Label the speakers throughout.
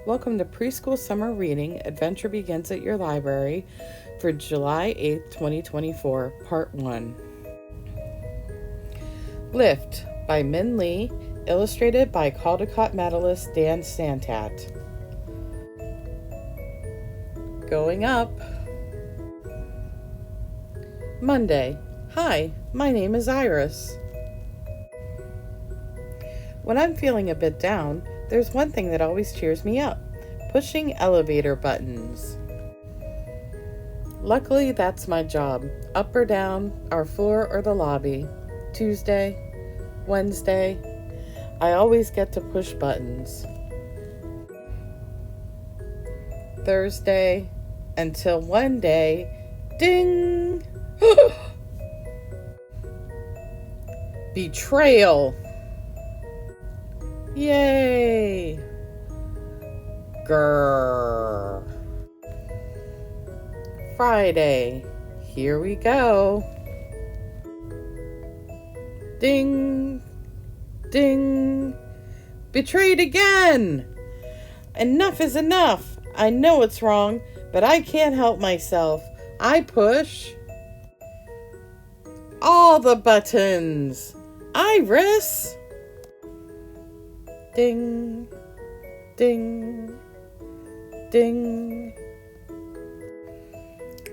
Speaker 1: Welcome to Preschool Summer Reading, Adventure Begins at Your Library for July 8th, 2024, Part 1. Lift by Minh, illustrated by Caldecott medalist Dan Santat. Going up. Monday. Hi, my name is Iris. When I'm feeling a bit down, there's one thing that always cheers me up: pushing elevator buttons. Luckily, that's my job. Up or down, our floor or the lobby. Tuesday, Wednesday, I always get to push buttons. Thursday, until one day, ding! Betrayal! Yay! Grrr. Friday. Here we go. Ding! Ding! Betrayed again! Enough is enough. I know it's wrong, but I can't help myself. I push all the buttons. Iris! Ding, ding, ding.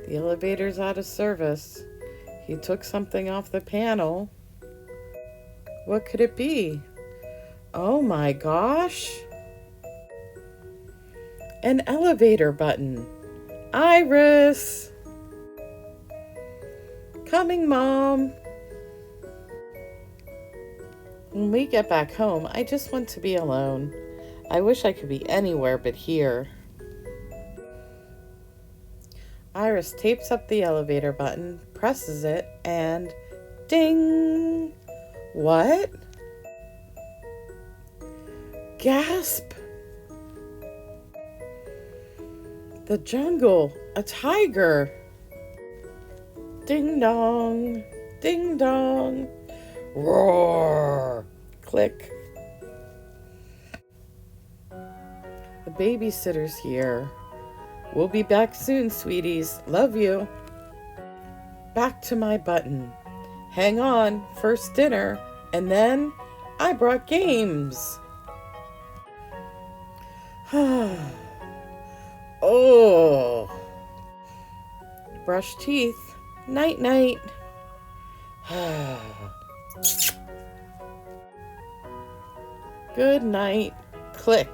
Speaker 1: The elevator's out of service. He took something off the panel. What could it be? Oh my gosh. An elevator button. Iris! Coming, Mom. When we get back home, I just want to be alone. I wish I could be anywhere but here. Iris tapes up the elevator button, presses it, and ding! What? Gasp! The jungle! A tiger! Ding dong! Ding dong! Roar! Click. The babysitter's here. We'll be back soon, sweeties. Love you. Back to my button. Hang on, first dinner, and then I brought games. Oh. Brush teeth. Night night. Good night. Click.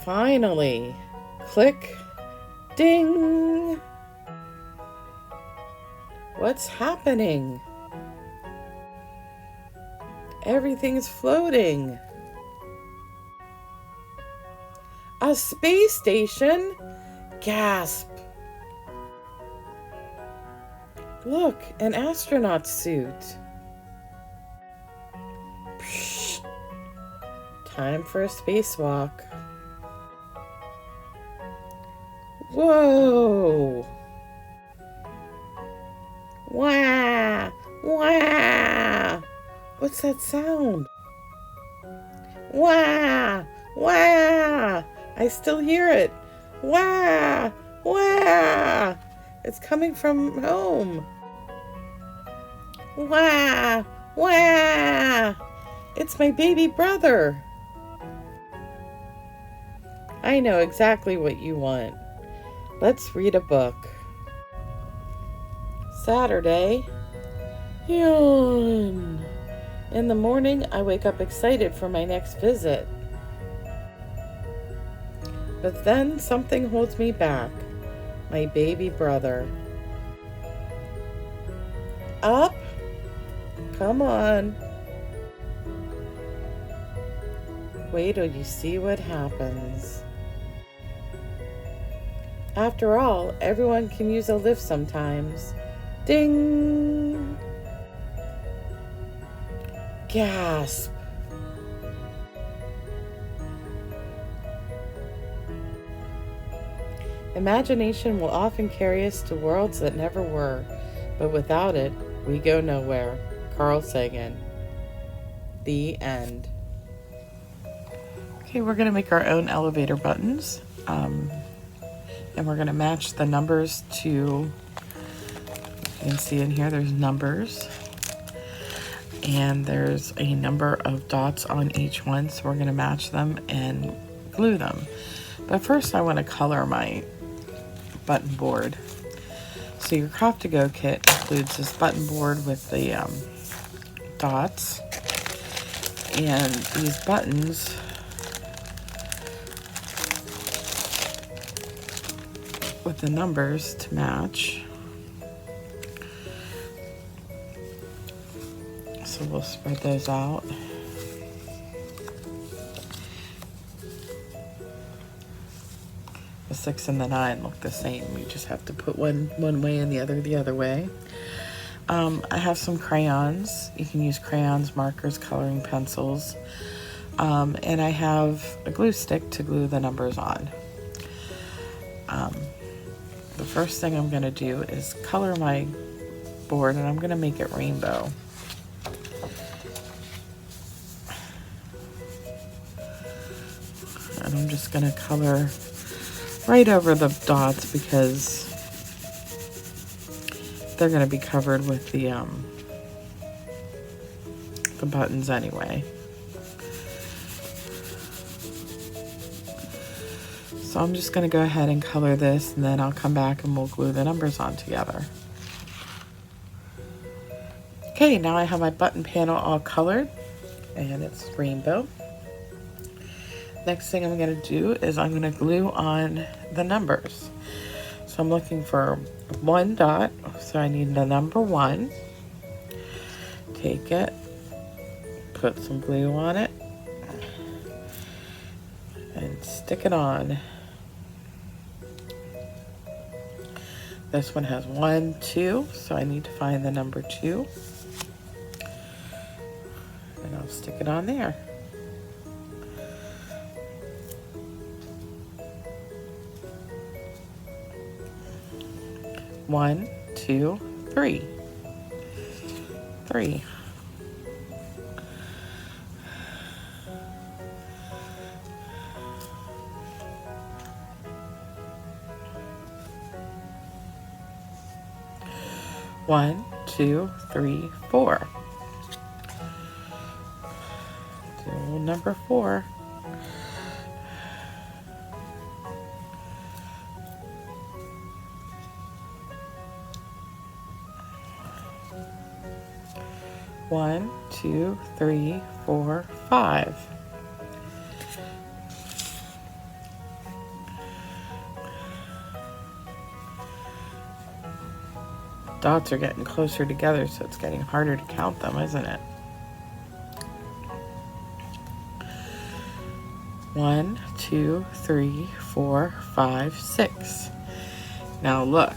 Speaker 1: Finally. Click. Ding. What's happening? Everything's floating. A space station? Gasp. Look, an astronaut suit. Psh. Time for a spacewalk. Whoa! Wah! Wah! What's that sound? Wah! Wah! I still hear it. Wah! Wah! It's coming from home. Wah! Wah! It's my baby brother. I know exactly what you want. Let's read a book. Saturday. Yawn. In the morning, I wake up excited for my next visit. But then something holds me back. My baby brother. Up? Come on. Wait till you see what happens. After all, everyone can use a lift sometimes. Ding! Gasp! Imagination will often carry us to worlds that never were, but without it, we go nowhere. Carl Sagan. The end. Okay, we're gonna make our own elevator buttons. And we're gonna match the numbers to, you can see in here, there's numbers. And there's a number of dots on each one, so we're gonna match them and glue them. But first I wanna color my button board. So your Craft to Go kit includes this button board with the dots. And these buttons with the numbers to match. So we'll spread those out. The 6 and the 9 look the same. We just have to put one way and the other way. I have some crayons. You can use crayons, markers, coloring pencils. And I have a glue stick to glue the numbers on. The first thing I'm gonna do is color my board, and I'm gonna make it rainbow. And I'm just gonna color right over the dots because they're gonna be covered with the buttons anyway. So I'm just gonna go ahead and color this, and then I'll come back and we'll glue the numbers on together. Okay, now I have my button panel all colored, and it's rainbow. Next thing I'm gonna do is I'm gonna glue on the numbers. So I'm looking for one dot, so I need the number 1. Take it, put some glue on it, and stick it on. This one has 1, 2, so I need to find the number 2. And I'll stick it on there. One, 2, 3. 3. One, 2, 3, 4. Do number 4. One, 2, 3, 4, 5. Dots are getting closer together, so it's getting harder to count them, isn't it? 1, 2, 3, 4, 5, 6. Now look,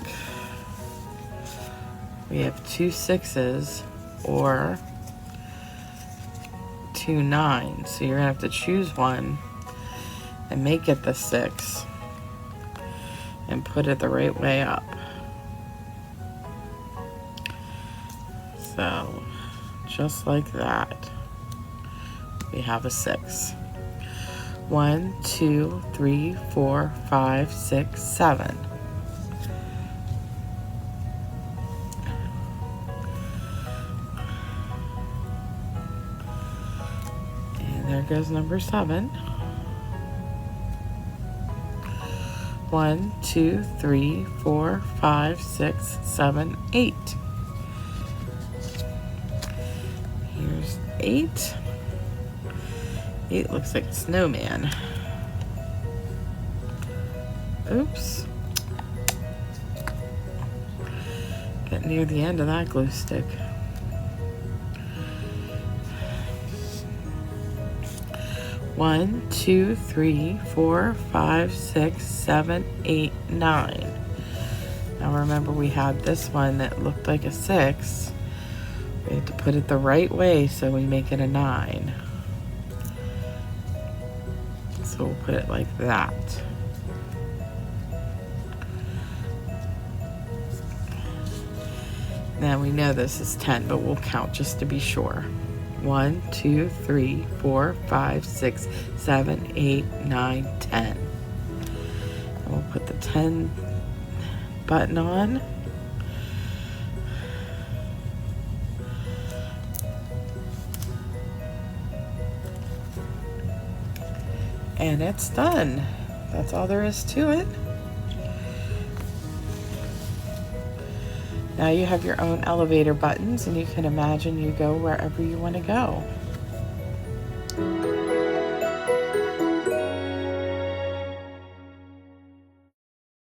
Speaker 1: we have 2 6s or 2 9s, so you're gonna have to choose one and make it the 6 and put it the right way up. So just like that, we have a 6. 1, 2, 3, 4, 5, 6, 7. And there goes number 7. 1, 2, 3, 4, 5, 6, 7, 8. Here's 8. 8 looks like a snowman. Oops. Getting near the end of that glue stick. 1, 2, 3, 4, 5, 6, 7, 8, 9. Now remember, we had this one that looked like a 6. We have to put it the right way so we make it a 9. So we'll put it like that. Now we know this is 10, but we'll count just to be sure. 1, 2, 3, 4, 5, 6, 7, 8, 9, 10. And we'll put the 10 button on. And it's done. That's all there is to it. Now you have your own elevator buttons, and you can imagine you go wherever you want to go.